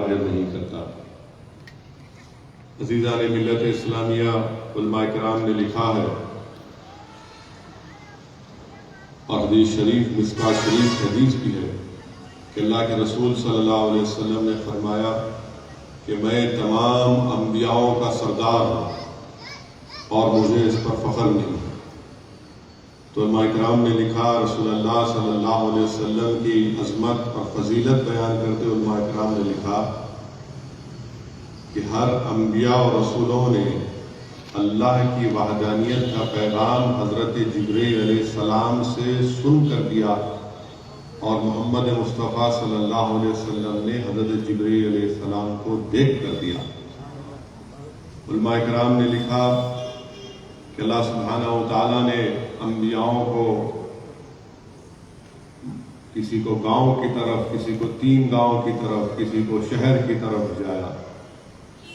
ظاہر نہیں کرتا۔ عزیزان ملت اسلامیہ، علماء کرام نے لکھا ہے اور حدیث شریف مصباح شریف حدیث بھی ہے کہ اللہ کے رسول صلی اللہ علیہ وسلم نے فرمایا کہ میں تمام انبیاءوں کا سردار ہوں اور مجھے اس پر فخر نہیں ہے۔ تو علماء کرام نے لکھا، رسول اللہ صلی اللہ علیہ وسلم کی عظمت اور فضیلت بیان کرتے علماء کرام نے لکھا کہ ہر انبیاء اور رسولوں نے اللہ کی وحدانیت کا پیغام حضرت جبرائیل علیہ السلام سے سن کر دیا اور محمد مصطفیٰ صلی اللہ علیہ وسلم نے حضرت جبرائیل علیہ السلام کو دیکھ کر دیا۔ علماء کرام نے لکھا کہ اللہ سبحانہ و تعالیٰ نے انبیاءوں کو کسی کو گاؤں کی طرف، کسی کو 3 گاؤں کی طرف، کسی کو شہر کی طرف بھیجایا،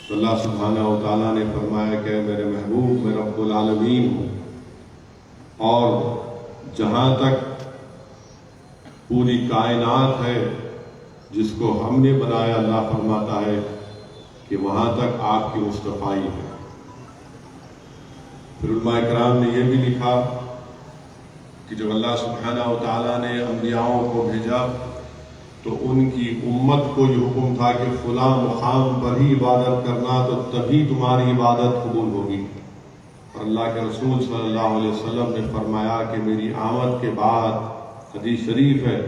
تو اللہ سبحانہ و تعالیٰ نے فرمایا کہ میرے محبوب میں رب العالمین ہوں، اور جہاں تک پوری کائنات ہے جس کو ہم نے بنایا، اللہ فرماتا ہے کہ وہاں تک آپ کی مصطفائی ہے۔ پھر علماء کرام نے یہ بھی لکھا کہ جب اللہ سبحانہ و تعالیٰ نے انبیاءوں کو بھیجا تو ان کی امت کو یہ حکم تھا کہ فلاں مقام پر ہی عبادت کرنا، تو تبھی تمہاری عبادت قبول ہوگی۔ اور اللہ کے رسول صلی اللہ علیہ وسلم نے فرمایا کہ میری آمد کے بعد، حدیث شریف ہے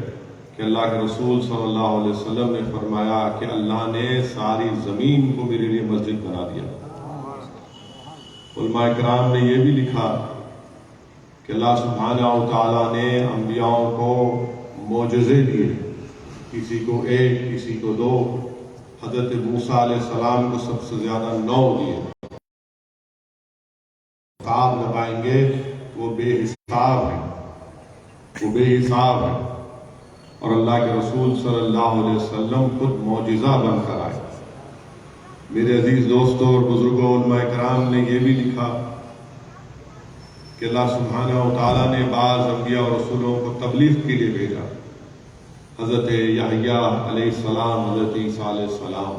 کہ اللہ کے رسول صلی اللہ علیہ وسلم نے فرمایا کہ اللہ نے ساری زمین کو میرے لیے مسجد بنا دیا۔ علماء کرام نے یہ بھی لکھا کہ اللہ سبحانہ و تعالیٰ نے انبیاءوں کو معجزے دیے، کسی کو 1، کسی کو 2، حضرت موسیٰ علیہ السلام کو سب سے زیادہ 9 دیے۔ حساب لگائیں گے وہ بے حساب ہے، وہ بے حساب ہے، اور اللہ کے رسول صلی اللہ علیہ وسلم خود معجزہ بن کر آئے۔ میرے عزیز دوستوں اور بزرگوں، علماء کرام نے یہ بھی لکھا کہ اللہ سبحانہ و تعالیٰ نے بعض انبیاء اور رسولوں کو تبلیغ کے لیے بھیجا، حضرت یحییٰ علیہ السلام، حضرت عیسیٰ علیہ السلام،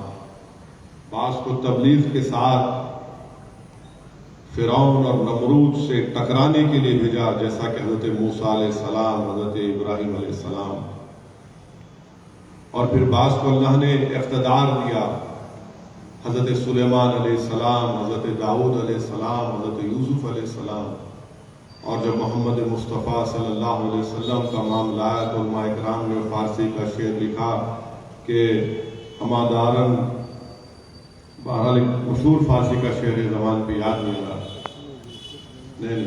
بعض کو تبلیغ کے ساتھ فرعون اور نمرود سے ٹکرانے کے لیے بھیجا، جیسا کہ حضرت موسیٰ علیہ السلام، حضرت ابراہیم علیہ السلام، اور پھر بعض کو اللہ نے اقتدار دیا، حضرت سلیمان علیہ السلام، حضرت داؤد علیہ السلام، حضرت یوسف علیہ السلام۔ اور جب محمد مصطفیٰ صلی اللہ علیہ وسلم کا معاملہ آیا تو علماء کرام نے فارسی کا شعر لکھا کہ ہما دارن، بہرحال مشہور فارسی کا شعر زبان پہ یاد نہیں رہا، نہیں،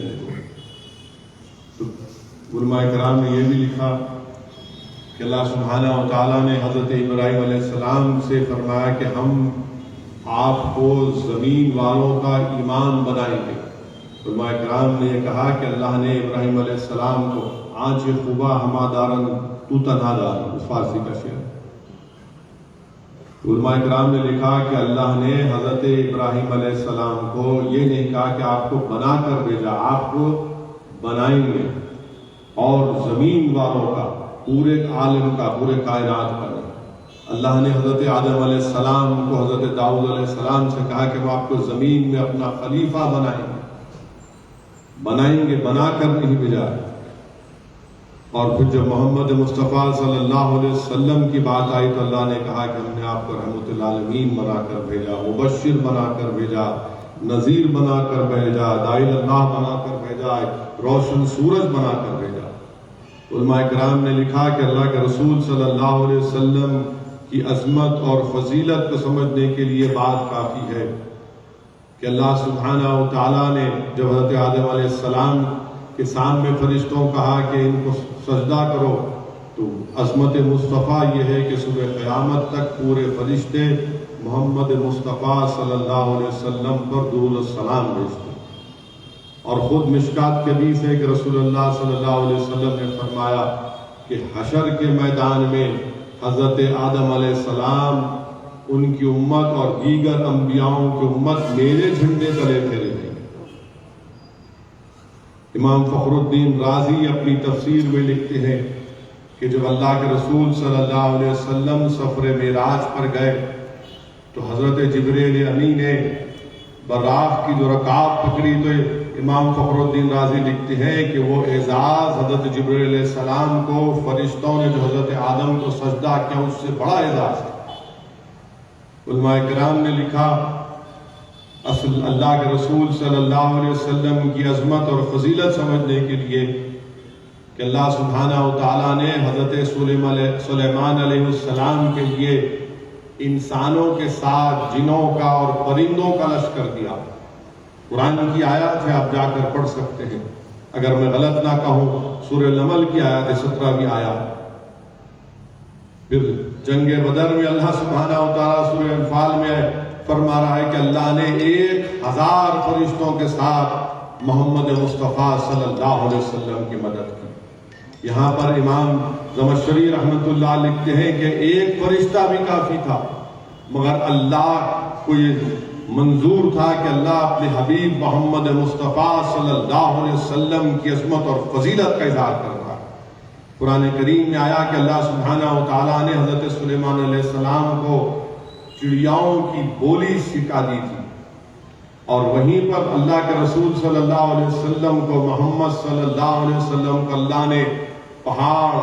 تو علماء کرام نے یہ بھی لکھا کہ اللہ سبحانہ و تعالیٰ نے حضرت ابراہیم علیہ السلام سے فرمایا کہ ہم آپ کو زمین والوں کا امام بنائیں گے۔ علماء کرام نے یہ کہا کہ اللہ نے ابراہیم علیہ السلام کو آنچ خوبا ہما دارن تو تنہا دار، اس فارسی کا شعر۔ علماء کرام نے لکھا کہ اللہ نے حضرت ابراہیم علیہ السلام کو یہ نہیں کہا کہ آپ کو بنا کر بھیجا، آپ کو بنائیں گے، اور زمین والوں کا، پورے عالم کا، پورے کائنات کا نہیں۔ اللہ نے حضرت آدم علیہ السلام کو حضرت داؤد علیہ السلام سے کہا کہ وہ آپ کو زمین میں اپنا خلیفہ بنائیں گے، بنا کر نہیں بھیجا۔ اور پھر جب محمد مصطفیٰ صلی اللہ علیہ وسلم کی بات آئی تو اللہ نے کہا کہ ہم نے آپ کو رحمت للعالمین بنا کر بھیجا، مبشر بنا کر بھیجا، نذیر بنا کر بھیجا، داعی اللہ بنا کر بھیجا، روشن سورج بنا کر بھیجا۔ علماء کرام نے لکھا کہ اللہ کے رسول صلی اللہ علیہ وسلم کی عظمت اور فضیلت کو سمجھنے کے لیے بات کافی ہے کہ اللہ سبحانہ و تعالیٰ نے جب حضرت آدم علیہ السلام کے سامنے فرشتوں کہا کہ ان کو سجدہ کرو، تو عظمت مصطفیٰ یہ ہے کہ صبح قیامت تک پورے فرشتے محمد مصطفیٰ صلی اللہ علیہ وسلم پر درود السلام بھیجتے، اور خود مشکات کے حدیث ہے کہ رسول اللہ صلی اللہ علیہ وسلم نے فرمایا کہ حشر کے میدان میں حضرت آدم علیہ السلام، ان کی امت اور دیگر انبیاءوں کی امت میرے جھنڈے تلے پھیرے گئے۔ امام فخر الدین رازی اپنی تفسیر میں لکھتے ہیں کہ جب اللہ کے رسول صلی اللہ علیہ وسلم سفر معراج پر گئے تو حضرت جبریل امی نے براق کی جو رکعت پکڑی تو امام فخر الدین رازی لکھتے ہیں کہ وہ اعزاز حضرت جبریل علیہ السلام کو فرشتوں نے جو حضرت آدم کو سجدہ کیا اس سے بڑا اعزاز تھا۔ علماء کرام نے لکھا اصل اللہ کے رسول صلی اللہ علیہ وسلم کی عظمت اور فضیلت سمجھنے کے لیے کہ اللہ سبحانہ و تعالیٰ نے حضرت سلیمان علیہ السلام کے لیے انسانوں کے ساتھ جنوں کا اور پرندوں کا لشکر دیا۔ قرآن کی آیات ہے، آپ جا کر پڑھ سکتے ہیں، اگر میں غلط نہ کہوں سورہ نمل کی آیات 17ویں آیات۔ پھر جنگ بدر میں اللہ سبحانہ و تعالیٰ سورہ انفال میں فرما رہا ہے کہ اللہ نے 1000 فرشتوں کے ساتھ محمد مصطفیٰ صلی اللہ علیہ وسلم کی مدد کی۔ یہاں پر امام زمخشری رحمۃ اللہ لکھتے ہیں کہ ایک فرشتہ بھی کافی تھا، مگر اللہ کو یہ منظور تھا کہ اللہ اپنے حبیب محمد مصطفیٰ صلی اللہ علیہ وسلم کی عظمت اور فضیلت کا اظہار کر رہا ہے۔ قرآن کریم میں آیا کہ اللہ سبحانہ و تعالیٰ نے حضرت سلیمان علیہ السلام کو چڑیاؤں کی بولی سکھا دی تھی، اور وہیں پر اللہ کے رسول صلی اللہ علیہ وسلم کو محمد صلی اللہ علیہ وسلم کو اللہ نے پہاڑ،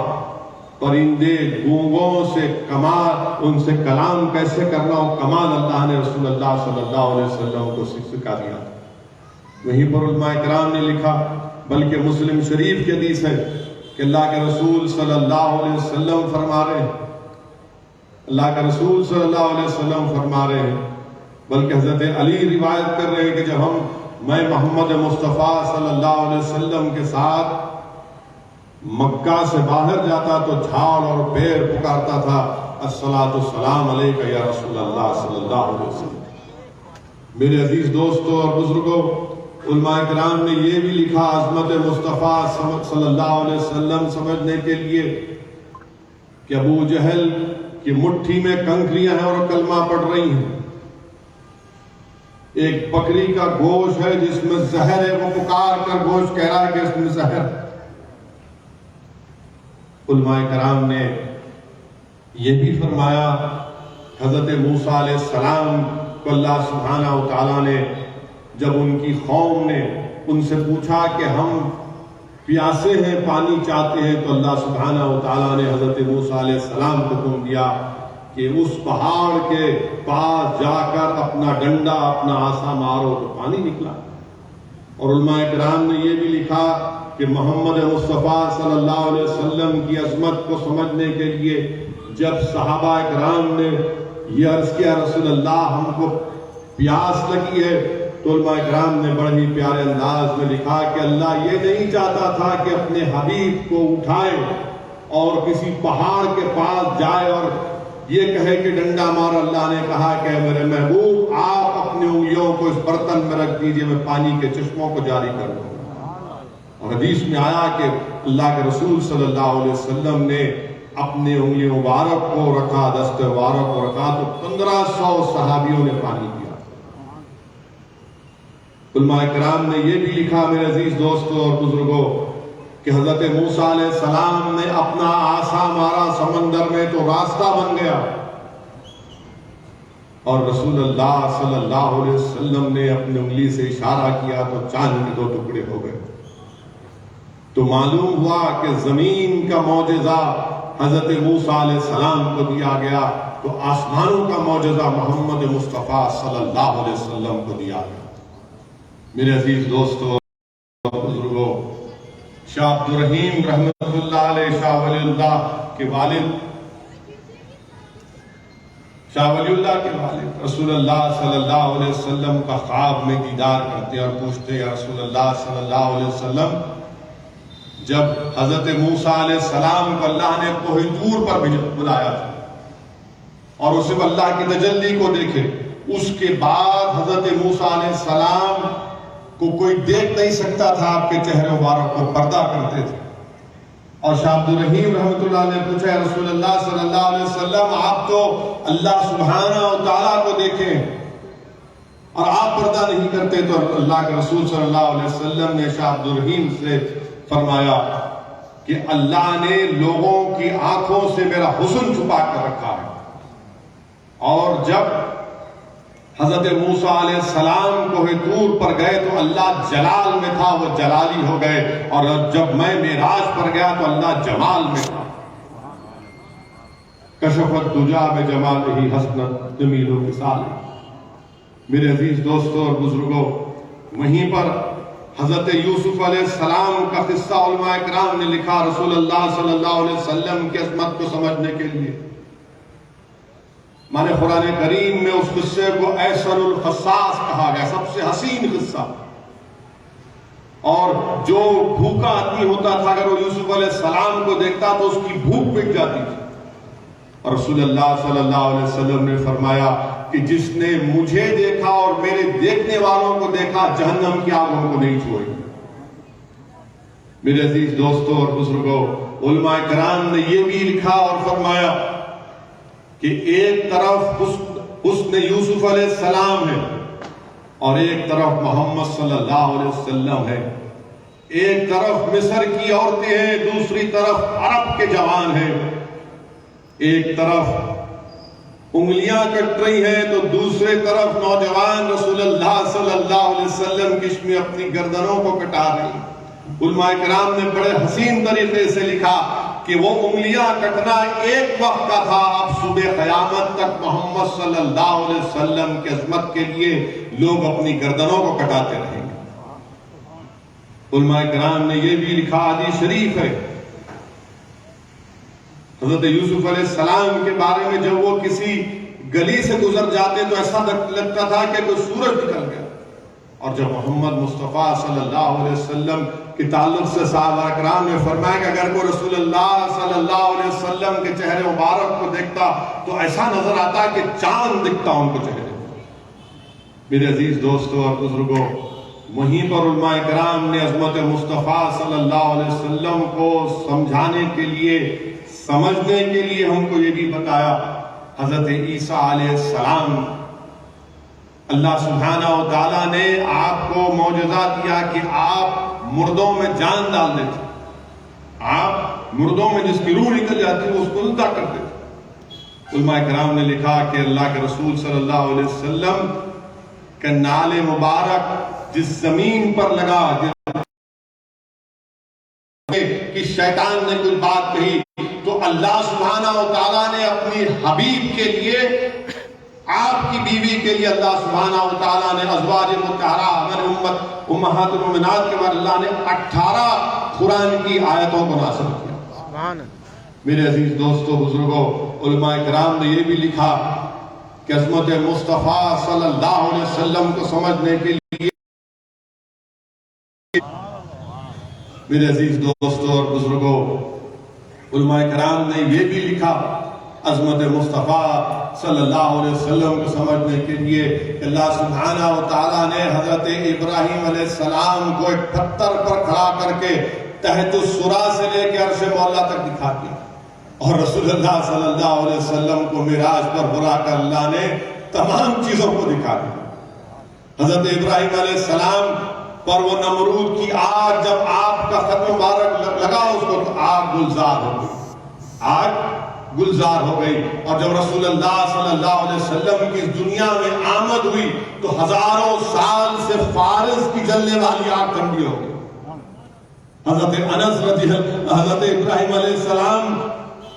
پرندے، گونگوں سے کمال، ان سے کلام کیسے کرنا ہو کمال اللہ نے رسول اللہ صلی اللہ علیہ وسلم کو سکھا دیا۔ وہیں پر علماء کرام نے لکھا، بلکہ مسلم شریف کی حدیث ہے کہ اللہ کے رسول صلی اللہ علیہ وسلم فرما رہے ہیں، اللہ کا رسول صلی اللہ علیہ وسلم فرما رہے ہیں، بلکہ حضرت علی روایت کر رہے ہیں کہ جب میں محمد مصطفیٰ صلی اللہ علیہ وسلم کے ساتھ مکہ سے باہر جاتا تو جھاڑ اور پیر پکارتا تھا، الصلاۃ والسلام علیک یا رسول اللہ صلی اللہ علیہ وسلم۔ میرے عزیز دوستوں اور بزرگوں، علماء کرام نے یہ بھی لکھا عظمت مصطفیٰ صلی اللہ علیہ وسلم سمجھنے کے لیے کہ ابو جہل کی مٹھی میں کنکریاں ہیں اور کلمہ پڑھ رہی ہیں، ایک بکری کا گوشت ہے جس میں زہر ہے، وہ پکار کر گوشت کہہ رہا ہے کہ اس میں زہر ہے۔ علماء کرام نے یہ بھی فرمایا، حضرت موسیٰ علیہ السلام کو اللہ سبحانہ و تعالیٰ نے جب ان کی قوم نے ان سے پوچھا کہ ہم پیاسے ہیں، پانی چاہتے ہیں، تو اللہ سبحانہ و تعالیٰ نے حضرت موسیٰ علیہ السلام کو حکم دیا کہ اس پہاڑ کے پاس جا کر اپنا ڈنڈا، اپنا عصا مارو، تو پانی نکلا۔ اور علماء کرام نے یہ بھی لکھا کہ محمد مصطفیٰ صلی اللہ علیہ وسلم کی عظمت کو سمجھنے کے لیے جب صحابہ کرام نے یہ عرض کیا رسول اللہ ہم کو پیاس لگی ہے، تو علماء کرام نے بڑے ہی پیارے انداز میں لکھا کہ اللہ یہ نہیں چاہتا تھا کہ اپنے حبیب کو اٹھائے اور کسی پہاڑ کے پاس جائے اور یہ کہے کہ ڈنڈا مار۔ اللہ نے کہا کہ میرے محبوب آپ اپنی انگلیوں کو اس برتن میں رکھ دیجئے، میں پانی کے چشموں کو جاری کر دوں۔ اور حدیث میں آیا کہ اللہ کے رسول صلی اللہ علیہ وسلم نے اپنے انگلیوں مبارک کو رکھا، دست مبارک کو رکھا، تو 1500 صحابیوں نے پانی پیا۔ علماء کرام نے یہ بھی لکھا میرے عزیز دوستوں اور بزرگوں کہ حضرت موسیٰ علیہ السلام نے اپنا عصا مارا سمندر میں تو راستہ بن گیا، اور رسول اللہ صلی اللہ علیہ وسلم نے اپنی انگلی سے اشارہ کیا تو چاند کے 2 ٹکڑے ہو گئے۔ تو معلوم ہوا کہ زمین کا معجزہ حضرت موسیٰ علیہ السلام کو دیا گیا، تو آسمانوں کا معجزہ محمد مصطفیٰ صلی اللہ علیہ وسلم کو دیا گیا۔ میرے عزیز دوستوں اور بزرگوں، شاہ عبد الرحیم رحمۃ اللہ علیہ، شاہ ولی اللہ کے والد، شاہ ولی اللہ کے والد رسول اللہ صلی اللہ علیہ وسلم کا خواب میں دیدار کرتے اور پوچھتے یا رسول اللہ صلی اللہ علیہ وسلم، جب حضرت موسیٰ علیہ السلام کو اللہ نے کوہ طور پر بلایا تھا اور اسے اللہ کی تجلی کو دیکھے، اس کے بعد حضرت موسیٰ علیہ السلام کو کوئی دیکھ نہیں سکتا تھا، آپ کے چہرے مبارک کو پردہ کرتے تھے۔ اور شاہ عبد الرحیم رحمۃ اللہ نے پوچھا ہے رسول اللہ صلی اللہ علیہ وسلم، آپ تو اللہ سبحانہ و تعالیٰ کو دیکھیں اور آپ پردہ نہیں کرتے، تو اللہ کے رسول صلی اللہ علیہ وسلم نے شاہ عبد الرحیم سے فرمایا کہ اللہ نے لوگوں کی آنکھوں سے میرا حسن چھپا کر رکھا ہے، اور جب حضرت موسیٰ علیہ السلام کوہ طور پر گئے تو اللہ جلال میں تھا، وہ جلالی ہو گئے، اور جب میں معراج پر گیا تو اللہ جمال میں تھا۔ کشفت دجا بجمالہ حسنت جمیل و خصال۔ میرے عزیز دوستوں اور بزرگوں، وہیں پر حضرت یوسف علیہ السلام کا قصہ علماء اکرام نے لکھا رسول اللہ صلی اللہ علیہ وسلم کی عظمت کو سمجھنے کے لیے۔ مانے قرآن کریم میں اس قصے کو ایسر القصاص کہا گیا، سب سے حسین قصہ۔ اور جو بھوکا آدمی ہوتا تھا اگر وہ یوسف علیہ السلام کو دیکھتا تو اس کی بھوک مٹ جاتی تھی، اور رسول اللہ صلی اللہ علیہ وسلم نے فرمایا کہ جس نے مجھے دیکھا اور میرے دیکھنے والوں کو دیکھا جہنم کی آگ ان کو نہیں چھوئے۔ میرے عزیز دوستوں اور بزرگوں، علماء کرام نے یہ بھی لکھا اور فرمایا کہ ایک طرف حسن یوسف علیہ السلام ہے اور ایک طرف محمد صلی اللہ علیہ وسلم ہے۔ ایک طرف مصر کی عورتیں ہیں، دوسری طرف عرب کے جوان ہیں۔ ایک طرف انگلیاں کٹ رہی ہیں تو دوسرے طرف نوجوان رسول اللہ صلی اللہ علیہ وسلم کی اپنی گردنوں کو کٹا رہی ہیں۔ علماء کرام نے بڑے حسین طریقے سے لکھا کہ وہ انگلیاں کٹنا ایک وقت کا تھا، اب صبح قیامت تک محمد صلی اللہ علیہ وسلم کی عظمت کے لیے لوگ اپنی گردنوں کو کٹاتے رہیں گے۔ علماء کرام نے یہ بھی لکھا، حدیث شریف ہے حضرت یوسف علیہ السلام کے بارے میں، جب وہ کسی گلی سے گزر جاتے تو ایسا لگتا تھا کہ کوئی سورج نکل گیا، اور جب محمد مصطفیٰ صلی اللہ علیہ وسلم کے تعلق سے صحابہ کرام نے فرمایا کہ اگر کوئی رسول اللہ صلی اللہ علیہ وسلم کے چہرے مبارک کو دیکھتا تو ایسا نظر آتا کہ چاند دکھتا ان کو چہرے۔ میرے عزیز دوستوں اور بزرگوں، وہیں پر علماء کرام نے عظمت مصطفیٰ صلی اللہ علیہ وسلم کو سمجھانے کے لیے، سمجھنے کے لیے ہم کو یہ بھی بتایا، حضرت عیسیٰ علیہ السلام، اللہ سبحانہ و تعالیٰ نے آپ کو معجزہ دیا کہ آپ مردوں میں جان ڈال دیتے، آپ مردوں میں جس کی روح نکل جاتی وہ اس کو زندہ کر دیتے۔ علماء کرام نے لکھا کہ اللہ کے رسول صلی اللہ علیہ وسلم کا نال مبارک جس زمین پر لگا کہ شیطان نے کوئی بات کہی تو اللہ سبحانہ و تعالیٰ نے اپنی حبیب کے لیے، آپ کی بیوی کے لیے اللہ سبحانہ و تعالیٰ نے ازواج مطہرہ ہماری امہات المومنات کے بعد اللہ نے 18 قرآن کی آیتوں کو نازل کیا۔ میرے عزیز دوستوں بزرگوں، علماء کرام نے یہ بھی لکھا کہ عظمت مصطفیٰ صلی اللہ علیہ وسلم کو سمجھنے کے لیے، میرے عزیز دوستوں اور بزرگوں، علماء کرام نے یہ بھی لکھا عظمت مصطفیٰ صلی اللہ علیہ وسلم کو سمجھنے کے لیے کہ اللہ سبحانہ و تعالیٰ نے حضرت ابراہیم علیہ السلام کو ایک پتھر پر کھڑا کر کے تحت السرا سے لے کے عرش مولا تک دکھا دیا، اور رسول اللہ صلی اللہ علیہ وسلم کو معراج پر برا کر اللہ نے تمام چیزوں کو دکھا دیا۔ حضرت ابراہیم علیہ السلام پر وہ نمرود کی آگ، جب آپ کا خط مبارک لگا اس کو تو آگ گلزار ہو گئی، آگ گلزار ہو گئی، اور جب رسول اللہ صلی اللہ علیہ وسلم کی اس دنیا میں آمد ہوئی تو ہزاروں سال سے فارس کی جلنے والی آگ ٹھنڈی ہو گئی۔ حضرت انس حضرت ابراہیم علیہ السلام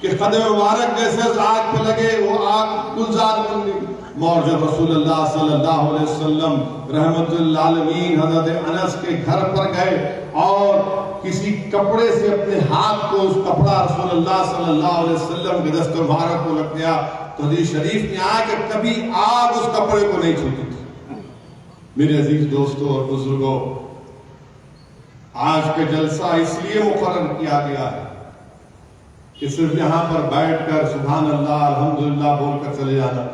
کے قدم مبارک جیسے آگ پہ لگے وہ آگ گلزار بن گئی، اور جب رسول اللہ صلی اللہ علیہ وسلم رحمت للعالمین حضرت انس کے گھر پر گئے اور کسی کپڑے سے اپنے ہاتھ کو، اس کپڑا رسول اللہ صلی اللہ علیہ وسلم کے دست مبارک کو لگ گیا تو حدیث شریف میں آیا کہ کبھی آگ اس کپڑے کو نہیں چھوتی تھی۔ میرے عزیز دوستوں اور بزرگوں، آج کا جلسہ اس لیے مقرر کیا گیا ہے کہ صرف یہاں پر بیٹھ کر سبحان اللہ الحمدللہ بول کر چلے جانا۔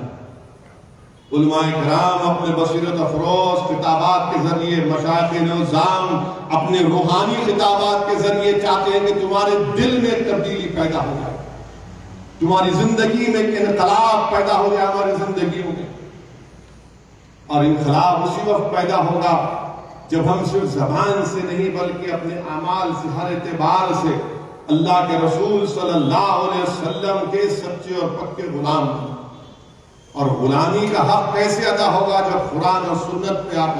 علماء کرام اپنے بصیرت افروز خطابات کے ذریعے، مشائخ نظام اپنے روحانی خطابات کے ذریعے چاہتے ہیں کہ تمہارے دل میں ایک تبدیلی پیدا ہو جائے، تمہاری زندگی میں ایک انقلاب پیدا ہو جائے ہماری زندگیوں میں، اور انقلاب اسی وقت پیدا ہوگا جب ہم صرف زبان سے نہیں بلکہ اپنے اعمال سے، ہر اعتبار سے اللہ کے رسول صلی اللہ علیہ وسلم کے سچے اور پکے غلام ہیں۔ اور غلامی کا حق کیسے ادا ہوگا جب قرآن اور سنت پہ آپ